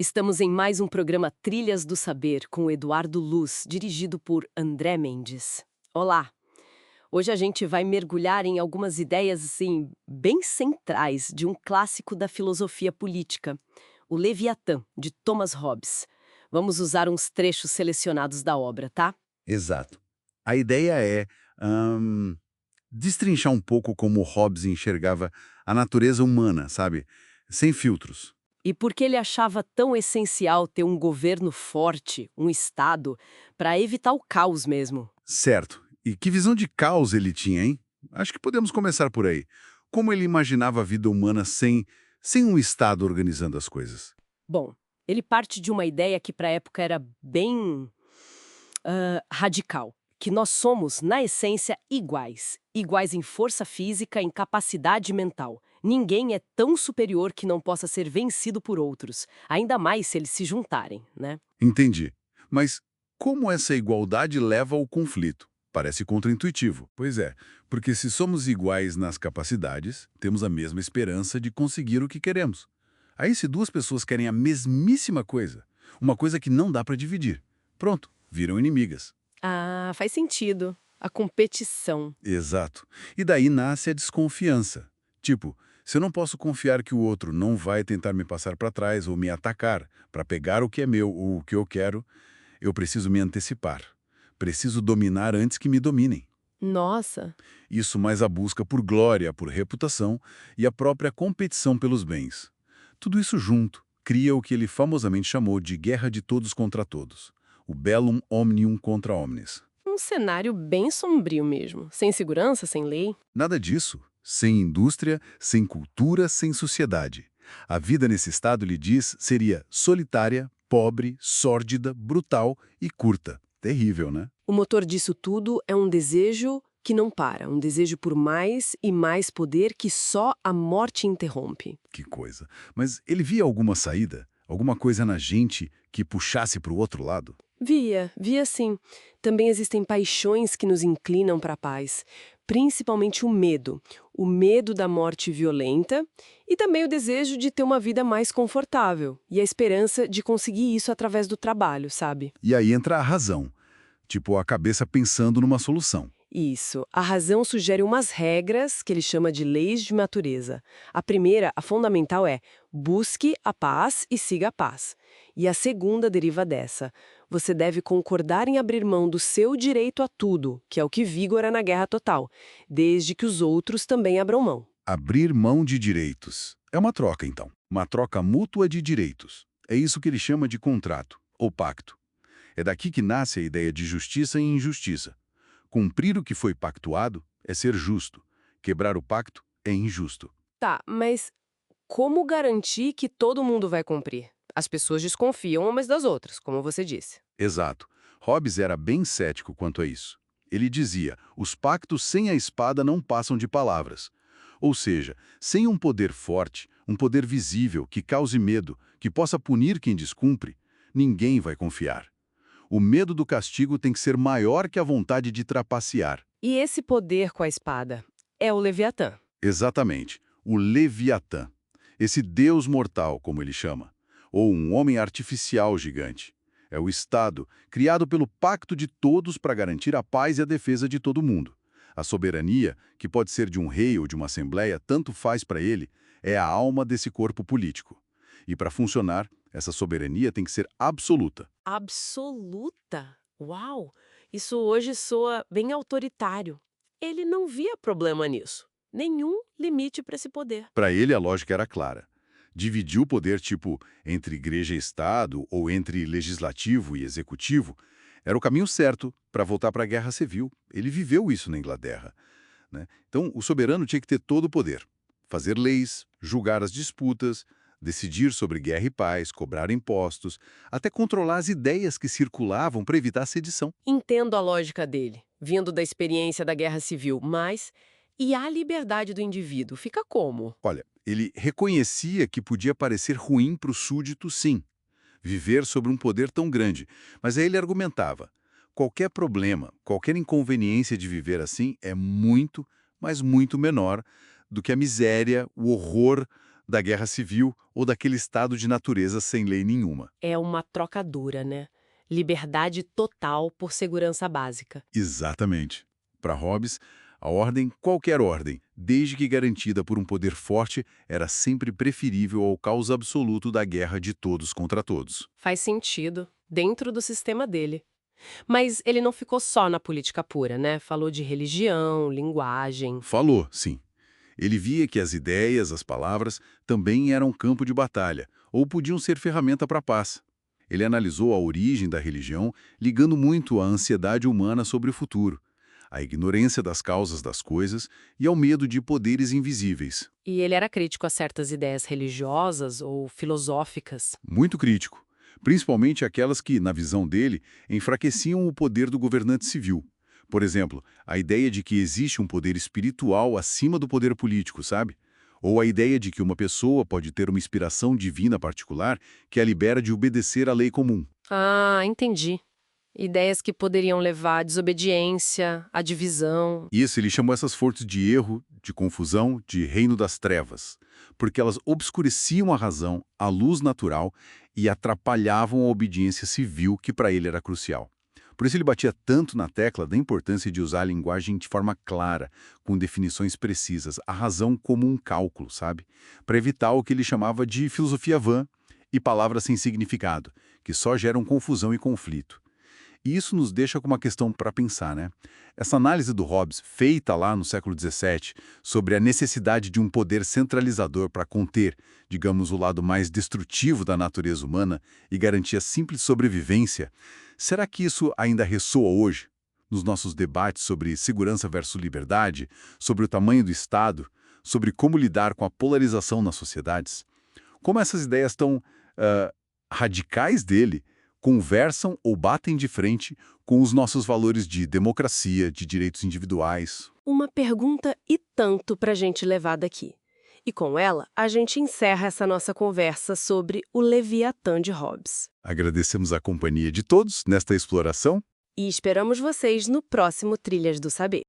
Estamos em mais um programa Trilhas do Saber com o Eduardo Luz, dirigido por André Mendes. Olá! Hoje a gente vai mergulhar em algumas ideias assim bem centrais de um clássico da filosofia política, o Leviatã, de Thomas Hobbes. Vamos usar uns trechos selecionados da obra, tá? Exato. A ideia é destrinchar um pouco como Hobbes enxergava a natureza humana, sabe? Sem filtros. E por que ele achava tão essencial ter um governo forte, um Estado, para evitar o caos mesmo? Certo. E que visão de caos ele tinha, hein? Acho que podemos começar por aí. Como ele imaginava a vida humana sem um Estado organizando as coisas? Bom, ele parte de uma ideia que para a época era bem radical, que nós somos, na essência, iguais. Iguais em força física, em capacidade mental. Ninguém é tão superior que não possa ser vencido por outros, ainda mais se eles se juntarem, né? Entendi. Mas como essa igualdade leva ao conflito? Parece contraintuitivo. Pois é, porque se somos iguais nas capacidades, temos a mesma esperança de conseguir o que queremos. Aí, se duas pessoas querem a mesmíssima coisa, uma coisa que não dá para dividir, pronto, viram inimigas. Ah, faz sentido. A competição. Exato. E daí nasce a desconfiança. Tipo, se eu não posso confiar que o outro não vai tentar me passar para trás ou me atacar para pegar o que é meu ou o que eu quero, eu preciso me antecipar. Preciso dominar antes que me dominem. Nossa, Isso mais a busca por glória, por reputação e a própria competição pelos bens. Tudo isso junto cria o que ele famosamente chamou de guerra de todos contra todos. O bellum omnium contra omnes. um cenário bem sombrio mesmo. Sem segurança, sem lei. Nada disso. Sem indústria, sem cultura, sem sociedade. A vida nesse estado, ele diz, seria solitária, pobre, sórdida, brutal e curta. Terrível, né? O motor disso tudo é um desejo que não para, um desejo por mais e mais poder que só a morte interrompe. Que coisa. Mas ele via alguma saída? Alguma coisa na gente que puxasse para o outro lado? Via sim. Também existem paixões que nos inclinam para a paz, principalmente o medo da morte violenta e também o desejo de ter uma vida mais confortável e a esperança de conseguir isso através do trabalho, sabe? E aí entra a razão. Tipo, a cabeça pensando numa solução. Isso. A razão sugere umas regras que ele chama de leis de natureza. A primeira, a fundamental é: busque a paz e siga a paz. E a segunda deriva dessa: você deve concordar em abrir mão do seu direito a tudo, que é o que vigora na guerra total, desde que os outros também abram mão. Abrir mão de direitos. É uma troca, então. Uma troca mútua de direitos. É isso que ele chama de contrato, ou pacto. É daqui que nasce a ideia de justiça e injustiça. Cumprir o que foi pactuado é ser justo. Quebrar o pacto é injusto. Tá, mas como garantir que todo mundo vai cumprir? As pessoas desconfiam umas das outras, como você disse. Exato. Hobbes era bem cético quanto a isso. Ele dizia, os pactos sem a espada não passam de palavras. Ou seja, sem um poder forte, um poder visível que cause medo, que possa punir quem descumpre, ninguém vai confiar. O medo do castigo tem que ser maior que a vontade de trapacear. E esse poder com a espada é o Leviatã. Exatamente, o Leviatã. Esse deus mortal, como ele chama. Ou um homem artificial gigante. É o Estado, criado pelo pacto de todos para garantir a paz e a defesa de todo mundo. A soberania, que pode ser de um rei ou de uma assembleia, tanto faz para ele, é a alma desse corpo político. E para funcionar, essa soberania tem que ser absoluta. Absoluta? Uau! Isso hoje soa bem autoritário. Ele não via problema nisso. Nenhum limite para esse poder. Para ele, a lógica era clara. Dividir o poder, tipo, entre igreja e Estado, ou entre legislativo e executivo, era o caminho certo para voltar para a guerra civil. Ele viveu isso na Inglaterra, né? Então, o soberano tinha que ter todo o poder. Fazer leis, julgar as disputas, decidir sobre guerra e paz, cobrar impostos, até controlar as ideias que circulavam para evitar a sedição. Entendo a lógica dele, vindo da experiência da Guerra Civil, mas e a liberdade do indivíduo? Fica como? Olha, ele reconhecia que podia parecer ruim para o súdito, sim, viver sobre um poder tão grande. Mas aí ele argumentava, qualquer problema, qualquer inconveniência de viver assim é muito, mas muito menor do que a miséria, o horror da guerra civil ou daquele estado de natureza sem lei nenhuma. É uma troca dura, né? Liberdade total por segurança básica. Exatamente. Para Hobbes, a ordem, qualquer ordem, desde que garantida por um poder forte, era sempre preferível ao caos absoluto da guerra de todos contra todos. Faz sentido, dentro do sistema dele. Mas ele não ficou só na política pura, né? Falou de religião, linguagem. Falou, sim. Ele via que as ideias, as palavras, também eram campo de batalha, ou podiam ser ferramenta para a paz. Ele analisou a origem da religião, ligando muito à ansiedade humana sobre o futuro, à ignorância das causas das coisas e ao medo de poderes invisíveis. E ele era crítico a certas ideias religiosas ou filosóficas. Muito crítico, principalmente aquelas que, na visão dele, enfraqueciam o poder do governante civil. Por exemplo, a ideia de que existe um poder espiritual acima do poder político, sabe? Ou a ideia de que uma pessoa pode ter uma inspiração divina particular que a libera de obedecer à lei comum. Ah, entendi. Ideias que poderiam levar à desobediência, à divisão. Isso ele chamou essas forças de erro, de confusão, de reino das trevas, porque elas obscureciam a razão, a luz natural e atrapalhavam a obediência civil que para ele era crucial. Por isso ele batia tanto na tecla da importância de usar a linguagem de forma clara, com definições precisas, a razão como um cálculo, sabe? Para evitar o que ele chamava de filosofia vã e palavras sem significado, que só geram confusão e conflito. E isso nos deixa com uma questão para pensar, né? Essa análise do Hobbes, feita lá no século XVII, sobre a necessidade de um poder centralizador para conter, digamos, o lado mais destrutivo da natureza humana e garantir a simples sobrevivência, será que isso ainda ressoa hoje? Nos nossos debates sobre segurança versus liberdade, sobre o tamanho do Estado, sobre como lidar com a polarização nas sociedades? Como essas ideias tão radicais dele conversam ou batem de frente com os nossos valores de democracia, de direitos individuais? Uma pergunta e tanto para a gente levar daqui. E com ela, a gente encerra essa nossa conversa sobre o Leviatã de Hobbes. Agradecemos a companhia de todos nesta exploração. E esperamos vocês no próximo Trilhas do Saber.